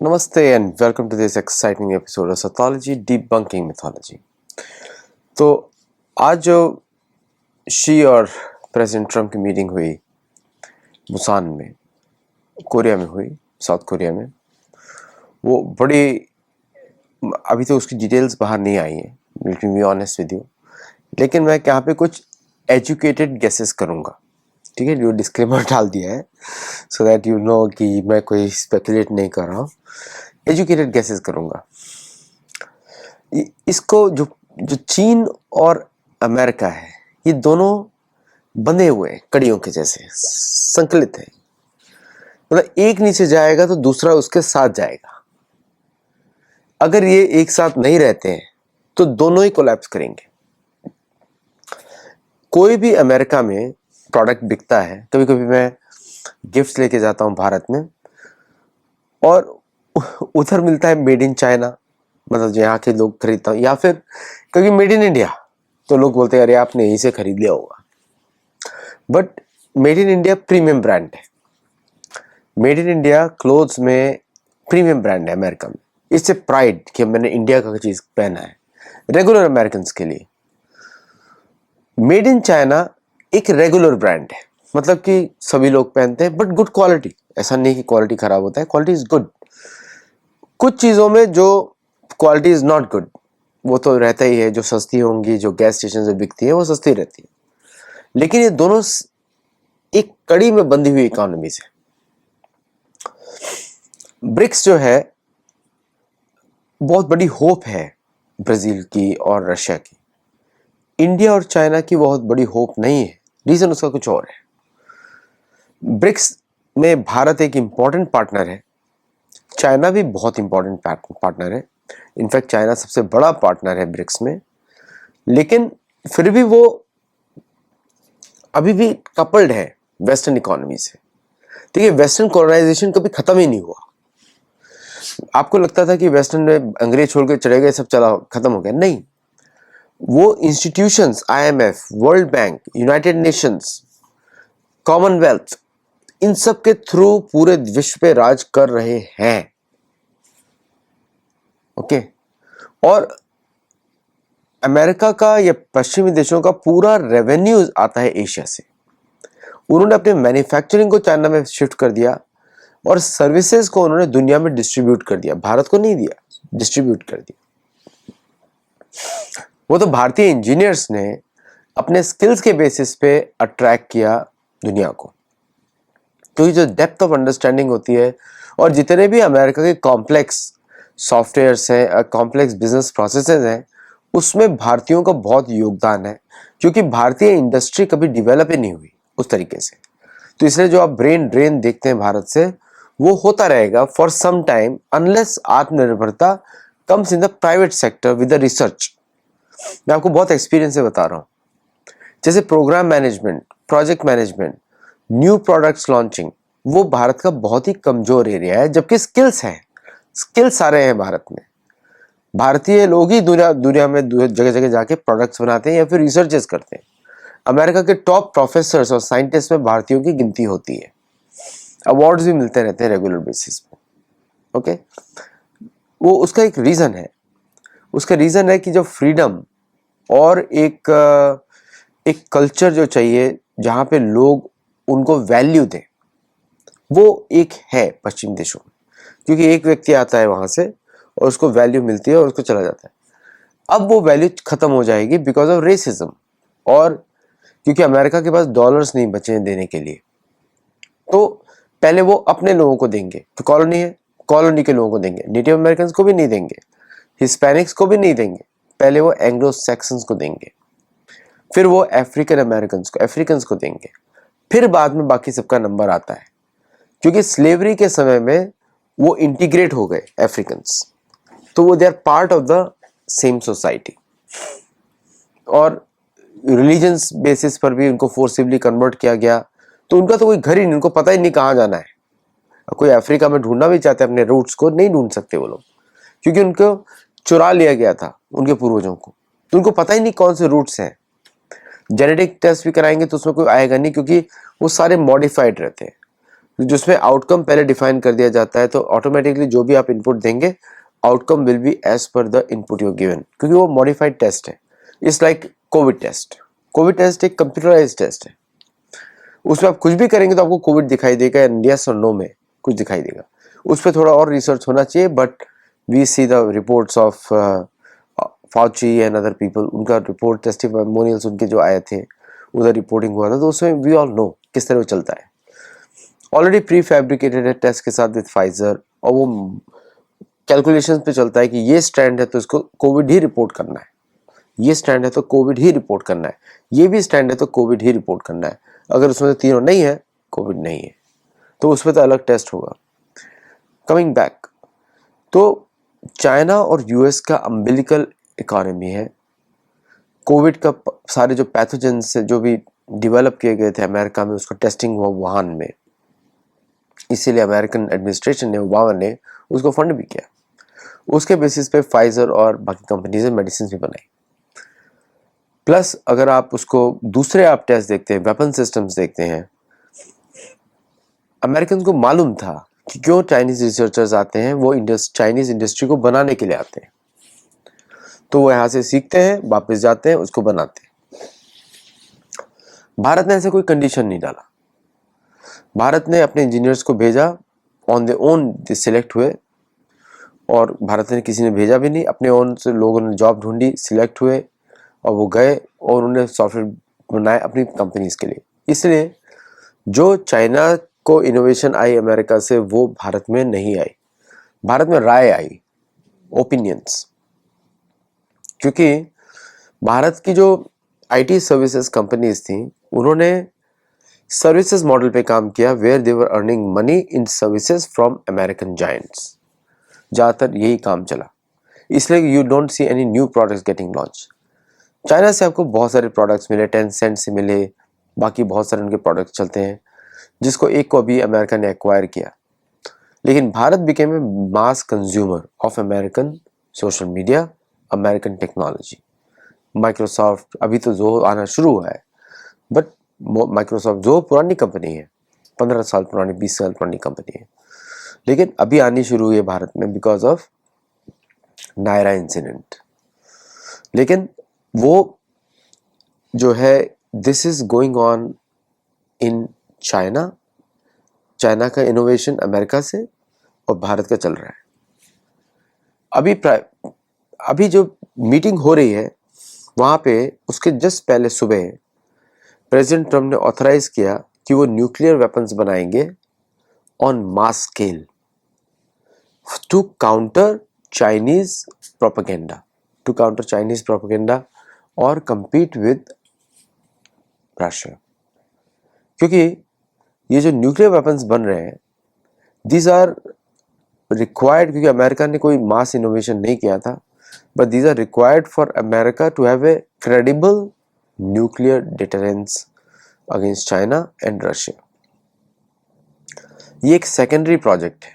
Namaste and welcome to this exciting episode of Sathology Debunking Mythology। तो आज जो she और प्रेसिडेंट ट्रम्प की मीटिंग हुई बुसान में, कोरिया में हुई, साउथ कोरिया में, वो बड़ी, अभी तो उसकी डिटेल्स बाहर नहीं आई हैं, let me be honest with you, लेकिन मैं यहाँ पे कुछ एजुकेटेड गेसेस करूँगा, ठीक है। जो डिस्क्लेमर डाल दिया है सो दैट यू नो कि मैं कोई स्पेकुलेट नहीं कर रहा हूँ, एजुकेटेड गेसेस करूँगा। इसको जो जो चीन और अमेरिका है, ये दोनों बंधे हुए हैं कड़ियों के जैसे, संकलित है। मतलब एक नीचे जाएगा तो दूसरा उसके साथ जाएगा। अगर ये एक साथ नहीं रहते हैं तो दोनों ही कोलैप्स करेंगे। कोई भी अमेरिका में प्रोडक्ट बिकता है, कभी कभी मैं गिफ्ट्स लेके जाता हूँ भारत में और उधर मिलता है मेड इन चाइना, मतलब जो यहाँ के लोग खरीदता हूँ, या फिर कभी मेड इन इंडिया, तो लोग बोलते हैं अरे आपने यहीं से खरीद लिया होगा। But made in India premium brand है। मेड इन इंडिया क्लोथ्स में प्रीमियम ब्रांड है अमेरिका में। इससे प्राइड कि मैंने इंडिया का चीज पहना है, रेगुलर अमेरिकन के लिए। मेड इन चाइना एक रेगुलर ब्रांड है, मतलब कि सभी लोग पहनते हैं, बट गुड क्वालिटी। ऐसा नहीं कि क्वालिटी खराब होता है, क्वालिटी इज गुड। कुछ चीजों में जो क्वालिटी इज नॉट गुड वो तो रहता ही है, जो सस्ती होंगी, जो गैस स्टेशन से बिकती है वो सस्ती रहती है, लेकिन ये दोनों एक कड़ी में बंधी हुई इकोनॉमी से। ब्रिक्स जो है बहुत बड़ी होप है ब्राजील की और रशिया की। इंडिया और चाइना की बहुत बड़ी होप नहीं है, रीजन उसका कुछ और है। ब्रिक्स में भारत एक इंपॉर्टेंट पार्टनर है, चाइना भी बहुत इंपॉर्टेंट पार्टनर है। इनफैक्ट चाइना सबसे बड़ा पार्टनर है ब्रिक्स में, लेकिन फिर भी वो अभी भी कपल्ड है वेस्टर्न इकोनॉमी से। ठीक है, वेस्टर्न कॉलोनाइजेशन कभी खत्म ही नहीं हुआ। आपको लगता था कि वेस्टर्न में अंग्रेज छोड़ के चले गए, सब चला खत्म हो गया, नहीं। वो institutions, IMF, world bank, United Nations, Commonwealth, इन सब के थ्रू पूरे विश्व पे राज कर रहे हैं। ओके, और अमेरिका का या पश्चिमी देशों का पूरा रेवेन्यू आता है एशिया से। उन्होंने अपने मैन्युफैक्चरिंग को चाइना में शिफ्ट कर दिया और सर्विसेज को उन्होंने दुनिया में डिस्ट्रीब्यूट कर दिया। भारत को नहीं दिया, डिस्ट्रीब्यूट कर दिया। वो तो भारतीय इंजीनियर्स ने अपने स्किल्स के बेसिस पे अट्रैक्ट किया दुनिया को, क्योंकि जो डेप्थ ऑफ अंडरस्टैंडिंग होती है और जितने भी अमेरिका के कॉम्प्लेक्स सॉफ्टवेयर्स हैं, कॉम्प्लेक्स बिजनेस प्रोसेसेस हैं, उसमें भारतीयों का बहुत योगदान है, क्योंकि भारतीय इंडस्ट्री कभी डेवलप ही नहीं हुई उस तरीके से। तो इसलिए जो आप ब्रेन ड्रेन देखते हैं भारत से, वो होता रहेगा for some time, unless atmanirbharta comes in the private sector with the research. मैं आपको बहुत एक्सपीरियंस से बता रहा हूँ। जैसे program management, project management, new products launching, वो भारत का बहुत ही कमजोर एरिया है, जबकि स्किल्स हैं, स्किल्स आ रहे हैं भारत में। भारतीय लोग ही दुनिया में जगह जगह जाके प्रोडक्ट्स बनाते हैं या फिर रिसर्चेस करते हैं। अमेरिका के टॉप प्रोफेसर्स और साइंटिस्ट में भारतीयों की गिनती होती है। अवार्ड्स भी मिलते रहते हैं रेगुलर बेसिस पे। ओके, वो उसका एक रीजन है। उसका रीजन है कि जो फ्रीडम और एक कल्चर जो चाहिए जहां पे लोग उनको वैल्यू दें, वो एक है पश्चिम देशों में। क्योंकि एक व्यक्ति आता है वहां से और उसको वैल्यू मिलती है और उसको चला जाता है। अब वो वैल्यू खत्म हो जाएगी बिकॉज ऑफ रेसिज्म, और क्योंकि अमेरिका के पास डॉलर्स नहीं बचे हैं देने के लिए, तो पहले वो अपने लोगों को देंगे, तो कॉलोनी है, कॉलोनी के लोगों को देंगे, नेटिव अमेरिकन को भी नहीं देंगे, हिस्पैनिक्स को भी नहीं देंगे, पहले वो एंग्लो सैक्सन्स को देंगे, फिर वो अफ्रीकन अफ्रीकन को देंगे, फिर बाद में बाकी सबका नंबर आता है। क्योंकि स्लेवरी के समय में वो इंटीग्रेट हो गए अफ्रीकन्स, तो वो they are part of the same society. और रिलीजन्स बेसिस पर भी उनको फोर्सिबली कन्वर्ट किया गया, तो उनका तो कोई घर ही नहीं, उनको पता ही नहीं कहाँ जाना है। कोई अफ्रीका में ढूंढना भी चाहते हैं अपने रूट्स को, नहीं ढूंढ सकते वो लोग, क्योंकि उनको चुरा लिया गया था उनके पूर्वजों को, तो उनको पता ही नहीं कौन से रूट्स हैं। जेनेटिक टेस्ट भी कराएंगे तो उसमें कोई आएगा नहीं, क्योंकि वो सारे मॉडिफाइड रहते हैं। जिसमें आउटकम पहले डिफाइन कर दिया जाता है, तो ऑटोमेटिकली जो भी आप इनपुट देंगे outcome will be as per the input you given, क्योंकि वो मॉडिफाइड टेस्ट है। It's like covid test. Covid test एक कंप्यूटराइज टेस्ट है, उसमें आप कुछ भी करेंगे तो आपको कोविड दिखाई देगा, यस और नो में कुछ दिखाई देगा। उस पर थोड़ा और रिसर्च होना चाहिए, but we see the reports of Fauci and other people, उनका रिपोर्ट टेस्टिमोनियल्स उनके जो आए थे, उधर रिपोर्टिंग हुआ था, तो उसमें वी ऑल नो किस तरह वो चलता है। ऑलरेडी प्री फैब्रिकेटेड है टेस्ट के साथ विद फाइजर, और वो कैलकुलेशंस पे चलता है कि ये स्टैंड है तो इसको कोविड ही रिपोर्ट करना है, ये स्टैंड है तो कोविड ही रिपोर्ट करना है, ये भी स्टैंड है तो कोविड ही रिपोर्ट करना है। अगर उसमें से तीनों नहीं है, कोविड नहीं है, तो उस पर तो अलग टेस्ट होगा। कमिंग बैक, तो चाइना और यूएस का अम्बिलिकल इकोनॉमी है। कोविड का सारे जो पैथोजन से जो भी डेवलप किए गए थे अमेरिका में, उसका टेस्टिंग हुआ वुहान में, इसीलिए अमेरिकन एडमिनिस्ट्रेशन ने, ओबामा ने उसको फंड भी किया। उसके बेसिस पे फाइजर और बाकी कंपनीज ने मेडिसिन भी बनाई। प्लस अगर आप उसको दूसरे आप टेस्ट देखते हैं, वेपन सिस्टम्स देखते हैं, अमेरिकन को मालूम था कि क्यों चाइनीज रिसर्चर्स आते हैं, वो चाइनीज इंडस्ट्री को बनाने के लिए आते हैं। तो वो यहाँ से सीखते हैं, वापस जाते हैं, उसको बनाते हैं। भारत ने ऐसे कोई कंडीशन नहीं डाला। भारत ने अपने इंजीनियर्स को भेजा, ऑन दे ओन सिलेक्ट हुए, और भारत ने किसी ने भेजा भी नहीं, अपने ओन से लोगों ने जॉब ढूंढी, सिलेक्ट हुए और वो गए और उन्होंने सॉफ्टवेयर बनाए अपनी कंपनीज के लिए। इसलिए जो चाइना को इनोवेशन आई अमेरिका से, वो भारत में नहीं आई, भारत में राय आई, ओपिनियंस। क्योंकि भारत की जो आईटी सर्विसेज कंपनीज थी, उन्होंने सर्विसेज मॉडल पे काम किया, where they were earning money in services from American giants. ज़्यादातर यही काम चला, इसलिए you don't see any new products getting launch. China से आपको बहुत सारे प्रोडक्ट्स मिले, टेंसेंट से मिले, बाकी बहुत सारे उनके प्रोडक्ट्स चलते हैं, जिसको एक को अभी अमेरिका ने एक्वायर किया। लेकिन Bharat became a mass consumer of American social media, American technology. Microsoft अभी तो जो आना शुरू हुआ है, बट माइक्रोसॉफ्ट जो पुरानी कंपनी है, 15 साल पुरानी, 20 साल पुरानी कंपनी है, लेकिन अभी आनी शुरू हुई है भारत में बिकॉज ऑफ नायरा इंसिडेंट। लेकिन वो जो है, this is going on in China. China का इनोवेशन अमेरिका से और भारत का चल रहा है। अभी जो मीटिंग हो रही है वहाँ पे, उसके जस्ट पहले सुबह प्रेसिडेंट ट्रम्प ने ऑथराइज किया कि वो न्यूक्लियर वेपन्स बनाएंगे on mass scale to counter Chinese propaganda और compete विद रशिया। क्योंकि ये जो न्यूक्लियर वेपन्स बन रहे हैं, दीज आर रिक्वायर्ड, क्योंकि अमेरिका ने कोई मास इनोवेशन नहीं किया था, but these are required for America to have a credible nuclear deterrence against China and Russia. ये एक सेकेंडरी प्रोजेक्ट है,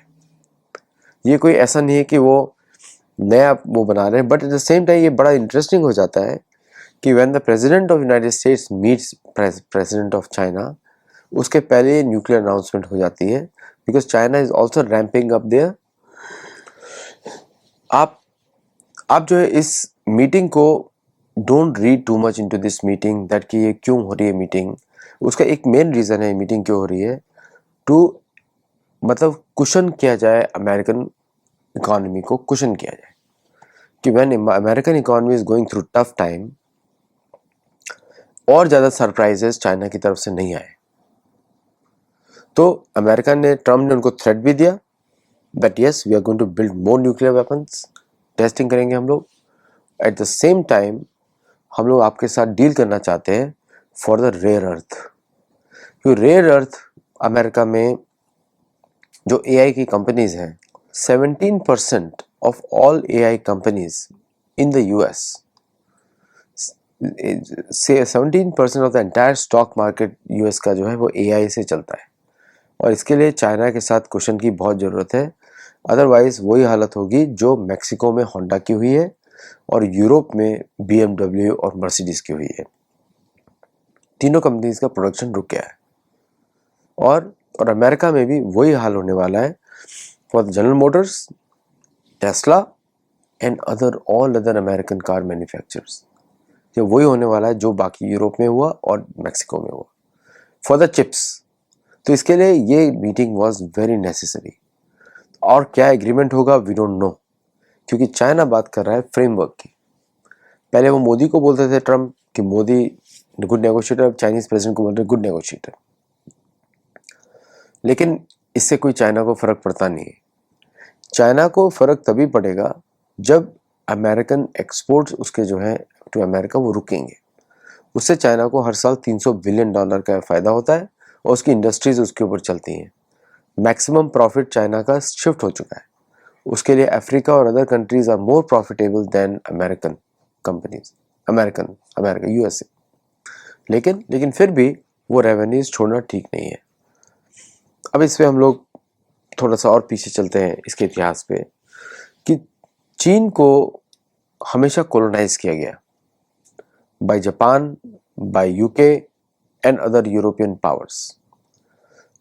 ये कोई ऐसा नहीं है कि वो नया वो बना रहे हैं, but at the same time ये बड़ा इंटरेस्टिंग हो जाता है कि when the president of United States meets president of China, उसके पहले न्यूक्लियर अनाउंसमेंट हो जाती है, because China is also ramping up there. आप जो है इस मीटिंग को don't read too much into this meeting that कि ये क्यों हो रही है मीटिंग। उसका एक मेन रीज़न है मीटिंग क्यों हो रही है, टू मतलब कुशन किया जाए, अमेरिकन इकोनॉमी को कुशन किया जाए कि when American economy is going through tough time, और ज़्यादा सरप्राइजेस चाइना की तरफ से नहीं आए। तो अमेरिका ने, ट्रम्प ने उनको थ्रेट भी दिया that yes we are going to build more nuclear weapons, testing करेंगे हम लोग। एट द सेम टाइम हम लोग आपके साथ डील करना चाहते हैं फॉर द रेयर अर्थ। क्योंकि रेयर अर्थ अमेरिका में जो एआई की कंपनीज हैं, 17% of all AI companies in the US, से 17% of the entire stock market US का जो है वो एआई से चलता है। और इसके लिए चाइना के साथ कुशन की बहुत ज़रूरत है, अदरवाइज वही हालत होगी जो मैक्सिको में होंडा की हुई है और यूरोप में बीएमडब्ल्यू और मर्सिडीज की हुई है। तीनों कंपनीज का प्रोडक्शन रुक गया है, और और अमेरिका में भी वही हाल होने वाला है for general Motors, Tesla and all other American car manufacturers. ये वही होने वाला है जो बाकी यूरोप में हुआ और मैक्सिको में हुआ फॉर द चिप्स। तो इसके लिए ये मीटिंग वॉज वेरी नेसेसरी। और क्या एग्रीमेंट होगा वी डोंट नो, क्योंकि चाइना बात कर रहा है फ्रेमवर्क की। पहले वो मोदी को बोलते थे ट्रम्प कि मोदी गुड नेगोशिएटर, अब चाइनीज प्रेसिडेंट को बोल रहे गुड नेगोशिएटर। लेकिन इससे कोई चाइना को फर्क पड़ता नहीं है। चाइना को फर्क तभी पड़ेगा जब अमेरिकन एक्सपोर्ट्स उसके जो है टू अमेरिका वो रुकेंगे। उससे चाइना को हर साल $300 बिलियन का फायदा होता है और उसकी इंडस्ट्रीज उसके ऊपर चलती हैं। मैक्सिमम प्रॉफिट चाइना का शिफ्ट हो चुका है। उसके लिए अफ्रीका और other countries are more profitable than American companies, America USA. लेकिन फिर भी वो रेवेन्यूज छोड़ना ठीक नहीं है। अब इस पे हम लोग थोड़ा सा और पीछे चलते हैं इसके इतिहास पे कि चीन को हमेशा कॉलोनाइज किया गया by Japan, by UK and other European powers,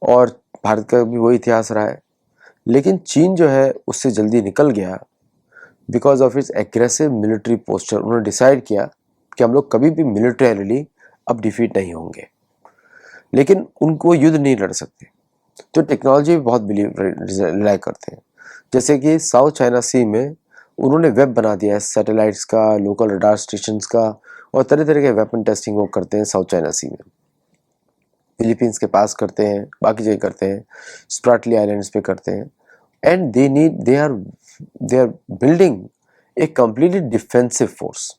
और भारत का भी वही इतिहास रहा है। लेकिन चीन जो है उससे जल्दी निकल गया because of its aggressive military posture. उन्होंने डिसाइड किया कि हम लोग कभी भी मिलिटरीली अब डिफीट नहीं होंगे, लेकिन उनको युद्ध नहीं लड़ सकते। तो टेक्नोलॉजी भी बहुत रिलाई करते हैं। जैसे कि साउथ चाइना सी में उन्होंने वेब बना दिया है सैटेलाइट्स का, लोकल रडार स्टेशंस का, और तरह तरह के वेपन टेस्टिंग वो करते हैं साउथ चाइना सी में। फिलीपींस के पास करते हैं, बाकी जगह करते हैं, स्प्राटली आइलैंड्स पे करते हैं। And they are building a completely defensive force.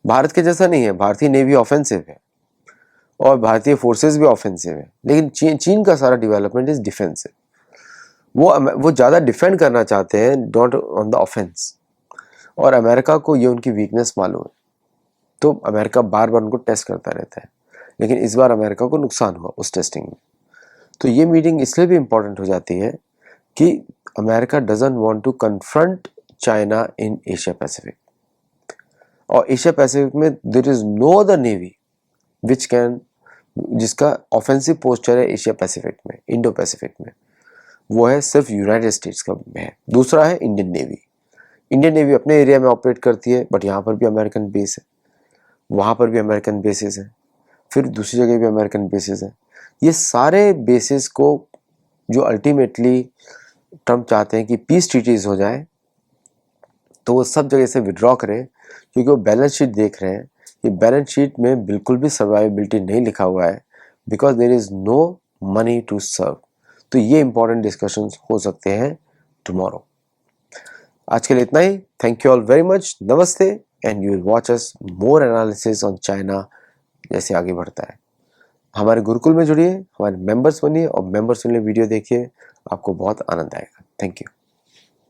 Bharat के जैसा नहीं है, भारतीय नेवी ऑफेंसिव है और भारतीय फोर्सेस भी ऑफेंसिव है, लेकिन चीन का सारा डेवलपमेंट इज डिफेंसिव। वो ज़्यादा डिफेंड करना चाहते हैं, नॉट ऑन द ऑफेंस। और अमेरिका को ये उनकी वीकनेस मालूम है, तो अमेरिका बार बार उनको टेस्ट करता रहता है। लेकिन इस बार अमेरिका को नुकसान हुआ उस टेस्टिंग में। तो ये मीटिंग इसलिए भी इम्पोर्टेंट हो जाती है कि America doesn't want to confront China in Asia Pacific. और एशिया पैसिफिक में there is no other navy which can, जिसका ऑफेंसिव पोस्चर है एशिया पैसिफिक में, इंडो पैसिफिक में, वो है सिर्फ यूनाइटेड स्टेट्स का है। दूसरा है इंडियन नेवी। इंडियन नेवी अपने एरिया में ऑपरेट करती है, बट यहाँ पर भी अमेरिकन बेस है, वहाँ पर भी अमेरिकन बेसिस है, फिर दूसरी जगह भी अमेरिकन बेसिस है। ये सारे बेसिस को जो अल्टीमेटली ट्रम्प चाहते हैं कि पीस ट्रीटीज हो जाए, तो वो सब जगह से विड्रॉ करें, क्योंकि वो बैलेंस शीट देख रहे हैं। ये बैलेंस शीट में बिल्कुल भी सर्वाइवेबिलिटी नहीं लिखा हुआ है, because there is no money to serve. तो ये इंपॉर्टेंट डिस्कशंस हो सकते हैं टुमारो। आज के लिए इतना ही। Thank you all very much. नमस्ते and you will watch us more analysis on China जैसे आगे बढ़ता है। हमारे गुरुकुल में जुड़िए, हमारे मेंबर्स बनिए और मेंबर्स वाले वीडियो देखिए, आपको बहुत आनंद आएगा। Thank you.